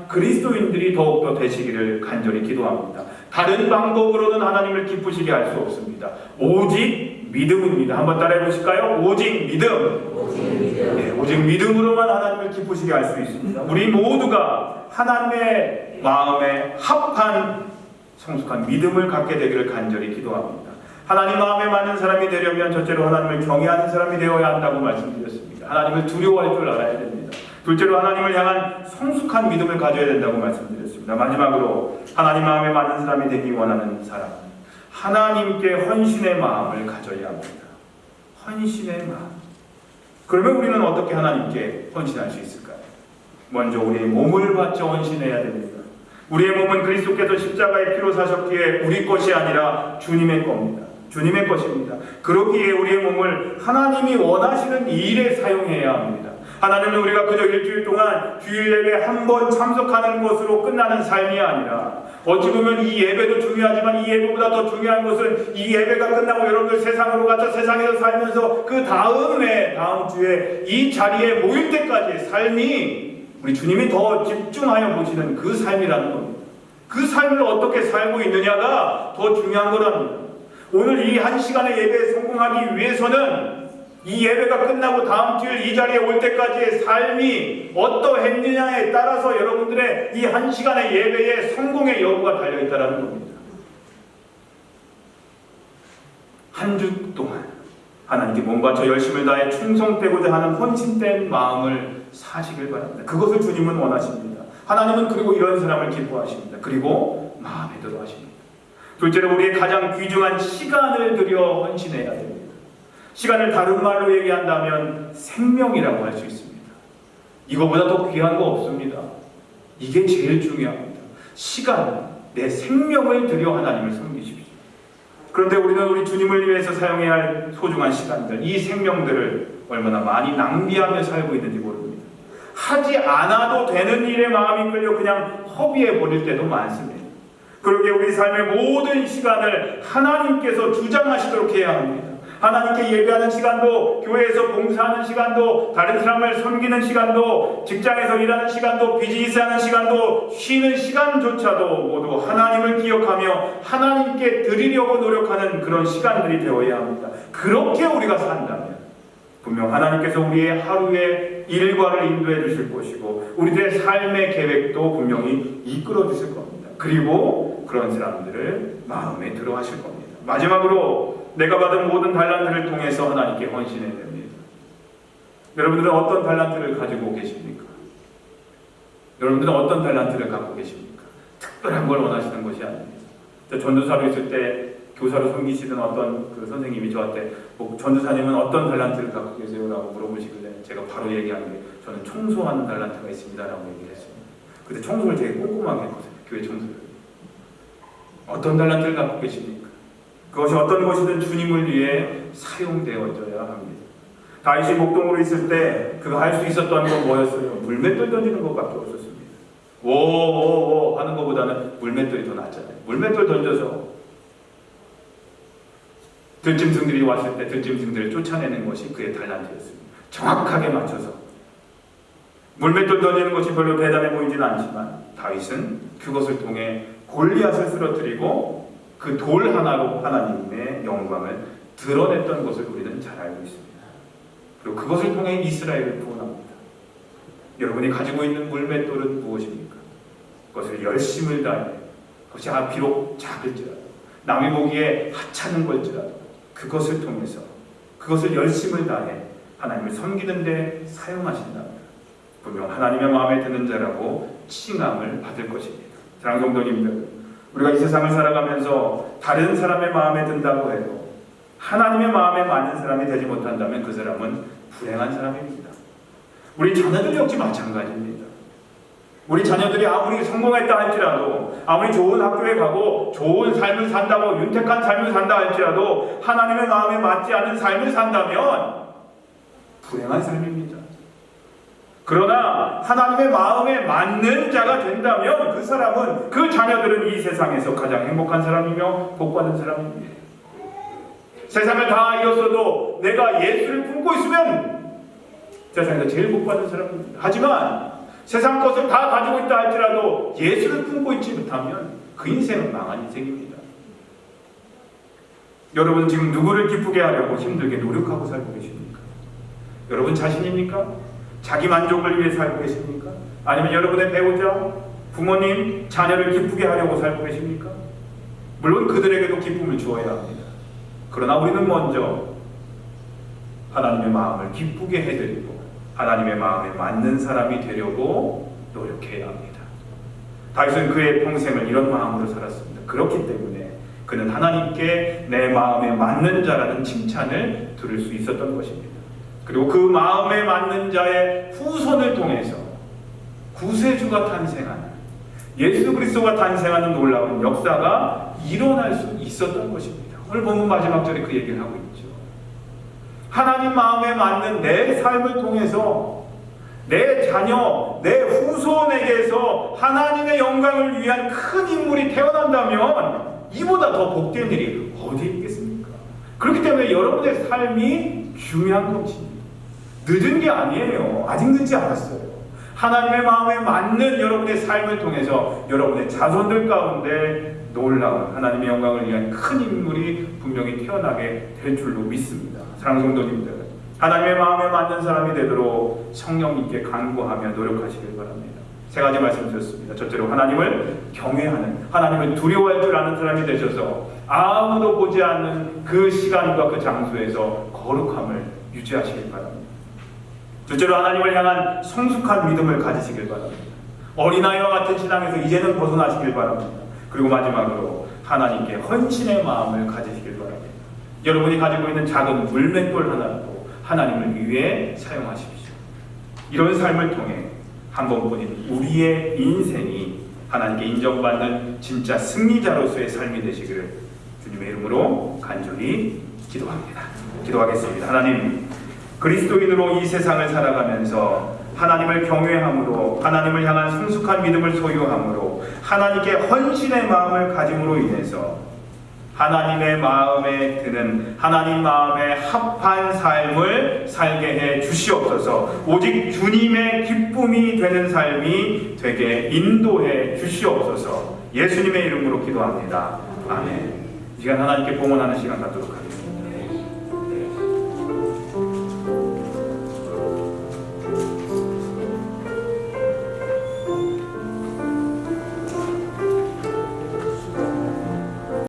그리스도인들이 더욱더 되시기를 간절히 기도합니다. 다른 방법으로는 하나님을 기쁘시게 할 수 없습니다. 오직 믿음입니다. 한번 따라해 보실까요? 오직 믿음. 네, 오직 믿음으로만 하나님을 기쁘시게 할 수 있습니다. 우리 모두가 하나님의 마음에 합한 성숙한 믿음을 갖게 되기를 간절히 기도합니다. 하나님 마음에 맞는 사람이 되려면 첫째로 하나님을 경외하는 사람이 되어야 한다고 말씀드렸습니다. 하나님을 두려워할 줄 알아야 됩니다. 둘째로 하나님을 향한 성숙한 믿음을 가져야 된다고 말씀드렸습니다. 마지막으로 하나님 마음에 맞는 사람이 되기 원하는 사람, 하나님께 헌신의 마음을 가져야 합니다. 헌신의 마음. 그러면 우리는 어떻게 하나님께 헌신할 수 있을까요? 먼저 우리의 몸을 바쳐 헌신해야 됩니다. 우리의 몸은 그리스도께서 십자가의 피로 사셨기에 우리 것이 아니라 주님의 겁니다. 주님의 것입니다. 그러기에 우리의 몸을 하나님이 원하시는 일에 사용해야 합니다. 하나님은 우리가 그저 일주일 동안 주일 예배 한 번 참석하는 것으로 끝나는 삶이 아니라, 어찌 보면 이 예배도 중요하지만 이 예배보다 더 중요한 것은 이 예배가 끝나고 여러분들 세상으로 가서 세상에서 살면서 그 다음 주에 이 자리에 모일 때까지의 삶이 우리 주님이 더 집중하여 보시는 그 삶이라는 겁니다. 그 삶을 어떻게 살고 있느냐가 더 중요한 거랍니다. 오늘 이 한 시간의 예배에 성공하기 위해서는 이 예배가 끝나고 다음 주일 이 자리에 올 때까지의 삶이 어떠했느냐에 따라서 여러분들의 이 한 시간의 예배의 성공의 여부가 달려있다는 겁니다. 한 주 동안 하나님께 몸 바쳐 열심을 다해 충성되고자 하는 헌신된 마음을 사시길 바랍니다. 그것을 주님은 원하십니다. 하나님은 그리고 이런 사람을 기뻐하십니다. 그리고 마음에 들어 하십니다. 둘째로 우리의 가장 귀중한 시간을 들여 헌신해야 됩니다. 시간을 다른 말로 얘기한다면 생명이라고 할 수 있습니다. 이거보다 더 귀한 거 없습니다. 이게 제일 중요합니다. 시간, 내 생명을 들여 하나님을 섬기십시오. 그런데 우리는 우리 주님을 위해서 사용해야 할 소중한 시간들, 이 생명들을 얼마나 많이 낭비하며 살고 있는지 모릅니다. 하지 않아도 되는 일에 마음이 끌려 그냥 허비해 버릴 때도 많습니다. 그러기에 우리 삶의 모든 시간을 하나님께서 주장하시도록 해야 합니다. 하나님께 예배하는 시간도, 교회에서 봉사하는 시간도, 다른 사람을 섬기는 시간도, 직장에서 일하는 시간도, 비즈니스하는 시간도, 쉬는 시간조차도 모두 하나님을 기억하며 하나님께 드리려고 노력하는 그런 시간들이 되어야 합니다. 그렇게 우리가 산다면 분명 하나님께서 우리의 하루의 일과를 인도해 주실 것이고 우리들의 삶의 계획도 분명히 이끌어 주실 겁니다. 그리고 그런 사람들을 마음에 들어 하실 겁니다. 마지막으로 내가 받은 모든 달란트를 통해서 하나님께 헌신해야 됩니다. 여러분들은 어떤 달란트를 가지고 계십니까? 여러분들은 어떤 달란트를 갖고 계십니까? 특별한 걸 원하시는 것이 아닙니다. 전도사로 있을 때 교사로 섬기시던 어떤 그 선생님이 저한테 전도사님은 어떤 달란트를 갖고 계세요? 라고 물어보시길래 제가 바로 얘기한 게 저는 청소하는 달란트가 있습니다 라고 얘기를 했습니다. 근데 청소를 되게 꼼꼼하게 했거든요. 교회 청소를. 어떤 달란트를 갖고 계십니까? 그것이 어떤 것이든 주님을 위해 사용되어져야 합니다. 다윗이 목동으로 있을 때 그가 할 수 있었던 건 뭐였어요? 물맷돌 던지는 것밖에 없었습니다. 오오오 하는 것보다는 물맷돌이 더 낫잖아요. 물맷돌 던져서 들짐승들이 왔을 때 들짐승들을 쫓아내는 것이 그의 달란트였습니다. 정확하게 맞춰서. 물맷돌 던지는 것이 별로 대단해 보이지는 않지만 다윗은 그것을 통해 골리앗을 쓰러뜨리고 그 돌 하나로 하나님의 영광을 드러냈던 것을 우리는 잘 알고 있습니다. 그리고 그것을 통해 이스라엘을 구원합니다. 여러분이 가지고 있는 물맷돌은 무엇입니까? 그것을 열심을 다해, 그것이 비록 작을지라도 남이 보기에 하찮은 걸지라도 그것을 통해서 그것을 열심을 다해 하나님을 섬기는 데 사용하신다면 분명 하나님의 마음에 드는 자라고 칭함을 받을 것입니다. 사랑하는 성도님들, 우리가 이 세상을 살아가면서 다른 사람의 마음에 든다고 해도 하나님의 마음에 맞는 사람이 되지 못한다면 그 사람은 불행한 사람입니다. 우리 자녀들 역시 마찬가지입니다. 우리 자녀들이 아무리 성공했다 할지라도, 아무리 좋은 학교에 가고 좋은 삶을 산다고, 윤택한 삶을 산다 할지라도 하나님의 마음에 맞지 않은 삶을 산다면 불행한 삶입니다. 그러나 하나님의 마음에 맞는 자가 된다면 그 사람은, 그 자녀들은 이 세상에서 가장 행복한 사람이며 복받은 사람입니다. 세상을 다 잃었어도 내가 예수를 품고 있으면 세상에서 제일 복받은 사람입니다. 하지만 세상 것을 다 가지고 있다 할지라도 예수를 품고 있지 못하면 그 인생은 망한 인생입니다. 여러분 지금 누구를 기쁘게 하려고 힘들게 노력하고 살고 계십니까? 여러분 자신입니까? 자기 만족을 위해 살고 계십니까? 아니면 여러분의 배우자, 부모님, 자녀를 기쁘게 하려고 살고 계십니까? 물론 그들에게도 기쁨을 주어야 합니다. 그러나 우리는 먼저 하나님의 마음을 기쁘게 해드리고 하나님의 마음에 맞는 사람이 되려고 노력해야 합니다. 다윗은 그의 평생을 이런 마음으로 살았습니다. 그렇기 때문에 그는 하나님께 내 마음에 맞는 자라는 칭찬을 들을 수 있었던 것입니다. 그리고 그 마음에 맞는 자의 후손을 통해서 구세주가 탄생하는, 예수 그리스도가 탄생하는 놀라운 역사가 일어날 수 있었던 것입니다. 오늘 본문 마지막 절에 그 얘기를 하고 있죠. 하나님 마음에 맞는 내 삶을 통해서 내 자녀, 내 후손에게서 하나님의 영광을 위한 큰 인물이 태어난다면 이보다 더 복된 일이 어디에 있겠습니까? 그렇기 때문에 여러분의 삶이 중요한 것입니다. 늦은 게 아니에요. 아직 늦지 않았어요. 하나님의 마음에 맞는 여러분의 삶을 통해서 여러분의 자손들 가운데 놀라운 하나님의 영광을 위한 큰 인물이 분명히 태어나게 될 줄로 믿습니다. 사랑하는 성도님들, 하나님의 마음에 맞는 사람이 되도록 성령님께 간구하며 노력하시길 바랍니다. 세 가지 말씀드렸습니다. 첫째로 하나님을 경외하는, 하나님을 두려워할 줄 아는 사람이 되셔서 아무도 보지 않는 그 시간과 그 장소에서 거룩함을 유지하시길 바랍니다. 둘째로 하나님을 향한 성숙한 믿음을 가지시길 바랍니다. 어린아이와 같은 신앙에서 이제는 벗어나시길 바랍니다. 그리고 마지막으로 하나님께 헌신의 마음을 가지시길 바랍니다. 여러분이 가지고 있는 작은 물맷돌 하나도 하나님을 위해 사용하십시오. 이런 삶을 통해 한 번뿐인 우리의 인생이 하나님께 인정받는 진짜 승리자로서의 삶이 되시기를 주님의 이름으로 간절히 기도합니다. 기도하겠습니다. 하나님, 그리스도인으로 이 세상을 살아가면서 하나님을 경외함으로, 하나님을 향한 성숙한 믿음을 소유함으로, 하나님께 헌신의 마음을 가짐으로 인해서 하나님의 마음에 드는, 하나님 마음에 합한 삶을 살게 해 주시옵소서. 오직 주님의 기쁨이 되는 삶이 되게 인도해 주시옵소서. 예수님의 이름으로 기도합니다. 아멘. 이 시간 하나님께 봉헌하는 시간 갖도록 하겠습니다.